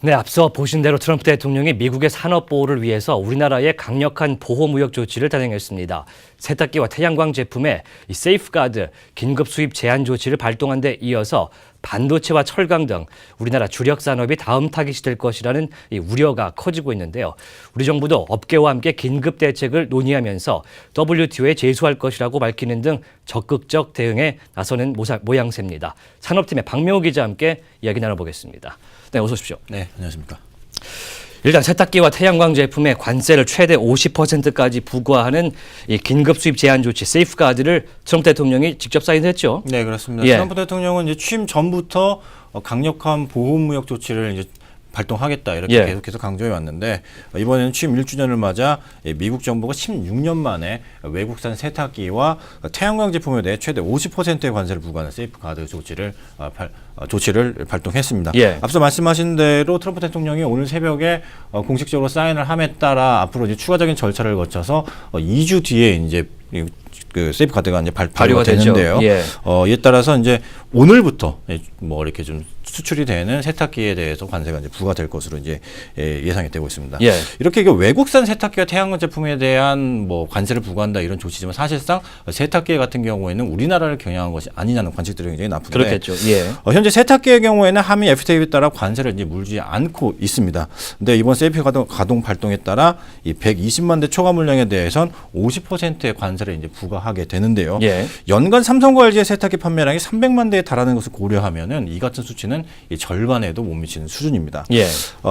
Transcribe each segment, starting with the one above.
네, 앞서 보신 대로 트럼프 대통령이 미국의 산업 보호를 위해서 우리나라에 강력한 보호무역 조치를 단행했습니다. 세탁기와 태양광 제품에 이 세이프가드, 긴급 수입 제한 조치를 발동한 데 이어서 반도체와 철강 등 우리나라 주력 산업이 다음 타깃이 될 것이라는 이 우려가 커지고 있는데요. 우리 정부도 업계와 함께 긴급 대책을 논의하면서 WTO에 제소할 것이라고 밝히는 등 적극적 대응에 나서는 모양새입니다. 산업팀의 박명호 기자와 함께 이야기 나눠보겠습니다. 네, 어서 오십시오. 네, 안녕하십니까. 일단 세탁기와 태양광 제품에 관세를 최대 50%까지 부과하는 이 긴급 수입 제한 조치 세이프가드를 트럼프 대통령이 직접 사인했죠. 네, 그렇습니다. 예. 트럼프 대통령은 이제 취임 전부터 강력한 보호무역 조치를 이제 발동하겠다 이렇게 예. 계속 강조해 왔는데 이번에는 취임 1주년을 맞아 미국 정부가 16년 만에 외국산 세탁기와 태양광 제품에 대해 최대 50%의 관세를 부과하는 세이프가드 조치를 발동했습니다. 예. 앞서 말씀하신 대로 트럼프 대통령이 오늘 새벽에 공식적으로 사인을 함에 따라 앞으로 이제 추가적인 절차를 거쳐서 2주 뒤에 이제 그 세이프가드가 이제 발효가 되는데요. 예. 이에 따라서 이제 오늘부터 뭐 이렇게 좀 수출이 되는 세탁기에 대해서 관세가 이제 부과될 것으로 이제 예상이 되고 있습니다. 예. 이렇게 외국산 세탁기와 태양광 제품에 대한 뭐 관세를 부과한다 이런 조치지만 사실상 세탁기 같은 경우에는 우리나라를 겨냥한 것이 아니냐는 관측들이 굉장히 나쁜데. 그렇겠죠. 예. 현재 세탁기의 경우에는 한미 FTA에 따라 관세를 이제 물지 않고 있습니다. 근데 이번 세이프가드 가동 발동에 따라 이 120만 대 초과 물량에 대해선 50%의 관세를 이제 부과하게 되는데요. 예. 연간 삼성과 LG의 세탁기 판매량이 300만 대에 달하는 것을 고려하면은 이 같은 수치는 이 절반에도 못 미치는 수준입니다. 예.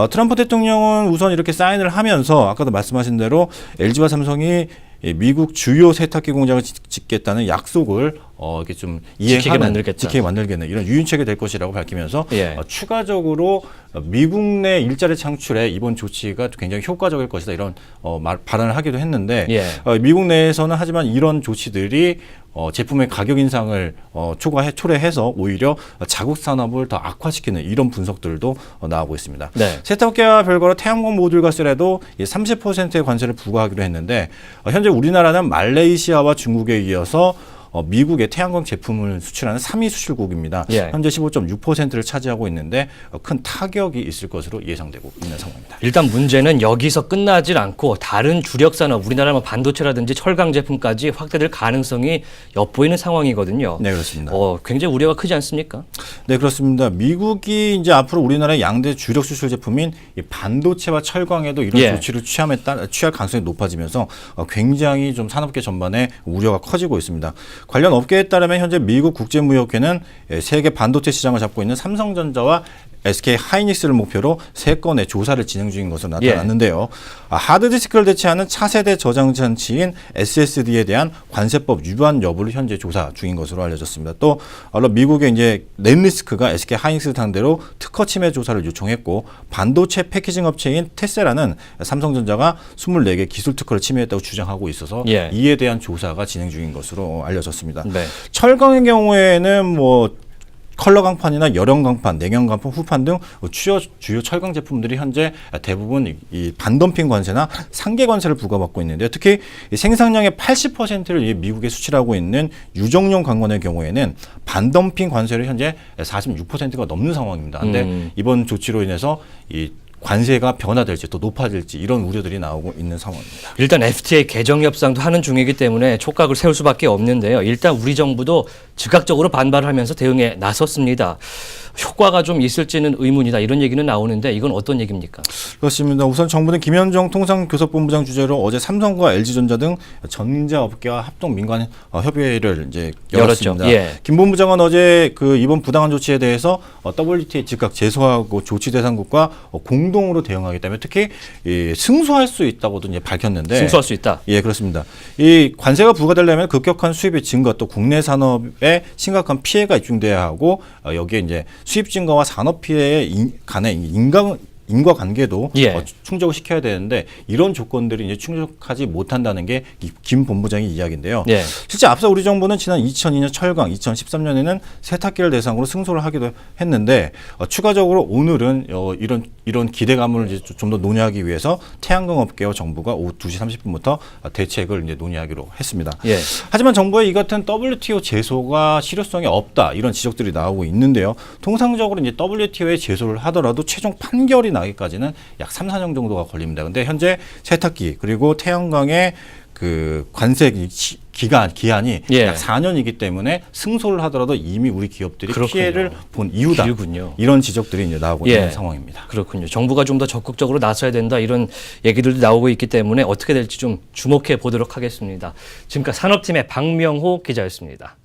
트럼프 대통령은 우선 이렇게 사인을 하면서 아까도 말씀하신 대로 LG와 삼성이 미국 주요 세탁기 공장을 짓겠다는 약속을 이렇게 좀 지키게 만들겠는 이런 유인책이 될 것이라고 밝히면서 예. 추가적으로 미국 내 일자리 창출에 이번 조치가 굉장히 효과적일 것이다 이런 발언을 하기도 했는데 예. 미국 내에서는 하지만 이런 조치들이 제품의 가격 인상을 초래해서 오히려 자국 산업을 더 악화시키는 이런 분석들도 나오고 있습니다. 네. 세탁기와 별거로 태양광 모듈과 셀에도 30%의 관세를 부과하기로 했는데 현재 우리나라는 말레이시아와 중국에 이어서 미국의 태양광 제품을 수출하는 3위 수출국입니다. 예. 현재 15.6%를 차지하고 있는데 큰 타격이 있을 것으로 예상되고 있는 상황입니다. 일단 문제는 여기서 끝나질 않고 다른 주력 산업, 우리나라 뭐 반도체라든지 철강 제품까지 확대될 가능성이 엿보이는 상황이거든요. 네, 그렇습니다. 굉장히 우려가 크지 않습니까? 네, 그렇습니다. 미국이 이제 앞으로 우리나라의 양대 주력 수출 제품인 이 반도체와 철강에도 이런 예. 조치를 취할 가능성이 높아지면서 굉장히 좀 산업계 전반에 우려가 커지고 있습니다. 관련 업계에 따르면 현재 미국 국제무역회는 세계 반도체 시장을 잡고 있는 삼성전자와 SK 하이닉스를 목표로 3건의 조사를 진행 중인 것으로 나타났는데요. 하드디스크를 대체하는 차세대 저장 장치인 SSD에 대한 관세법 위반 여부를 현재 조사 중인 것으로 알려졌습니다. 또 미국의 이제 넷리스크가 SK 하이닉스 상대로 특허 침해 조사를 요청했고 반도체 패키징 업체인 테세라는 삼성전자가 24개 기술 특허를 침해했다고 주장하고 있어서 예. 이에 대한 조사가 진행 중인 것으로 알려졌습니다. 네. 철강의 경우에는 뭐 컬러 강판이나 열형 강판, 냉형 강판, 후판 등 주요 철강 제품들이 현재 대부분 이 반덤핑 관세나 상계 관세를 부과받고 있는데요. 특히 생산량의 80%를 미국에 수출하고 있는 유정용 강건의 경우에는 반덤핑 관세를 현재 46%가 넘는 상황입니다. 그런데 이번 조치로 인해서 이 관세가 변화될지 또 높아질지 이런 우려들이 나오고 있는 상황입니다. 일단 FTA 개정 협상도 하는 중이기 때문에 촉각을 세울 수밖에 없는데요. 일단 우리 정부도 즉각적으로 반발을 하면서 대응에 나섰습니다. 효과가 좀 있을지는 의문이다 이런 얘기는 나오는데 이건 어떤 얘기입니까? 그렇습니다. 우선 정부는 김현정 통상교섭본부장 주재로 어제 삼성과 LG전자 등 전자업계와 합동 민관 협의회를 이제 열었습니다. 예. 김 본부장은 어제 이번 부당한 조치에 대해서 WTO에 즉각 제소하고 조치 대상국과 공동으로 대응하겠다며 특히 승소할 수 있다고도 이제 밝혔는데 승소할 수 있다. 예, 그렇습니다. 이 관세가 부과되려면 급격한 수입의 증가 또 국내 산업에 심각한 피해가 입증돼야 하고 여기에 이제 수입 증가와 산업 피해에 간의 인과관계도 예. 충족을 시켜야 되는데 이런 조건들이 이제 충족하지 못한다는 게 김 본부장의 이야기인데요. 예. 실제 앞서 우리 정부는 지난 2002년 철강, 2013년에는 세탁기를 대상으로 승소를 하기도 했는데 추가적으로 오늘은 이런 기대감을 이제 좀 더 논의하기 위해서 태양광 업계와 정부가 오후 2시 30분부터 대책을 이제 논의하기로 했습니다. 예. 하지만 정부의 이 같은 WTO 제소가 실효성이 없다 이런 지적들이 나오고 있는데요. 통상적으로 이제 WTO에 제소를 하더라도 최종 판결이 나기까지는 약 3, 4년 정도가 걸립니다. 근데 현재 세탁기 그리고 태양광의 그 관세 기한이 예. 약 4년이기 때문에 승소를 하더라도 이미 우리 기업들이 그렇군요. 피해를 본 이유다. 길군요. 이런 지적들이 이제 나오고 예. 있는 상황입니다. 그렇군요. 정부가 좀 더 적극적으로 나서야 된다 이런 얘기들도 나오고 있기 때문에 어떻게 될지 좀 주목해 보도록 하겠습니다. 지금까지 산업팀의 박명호 기자였습니다.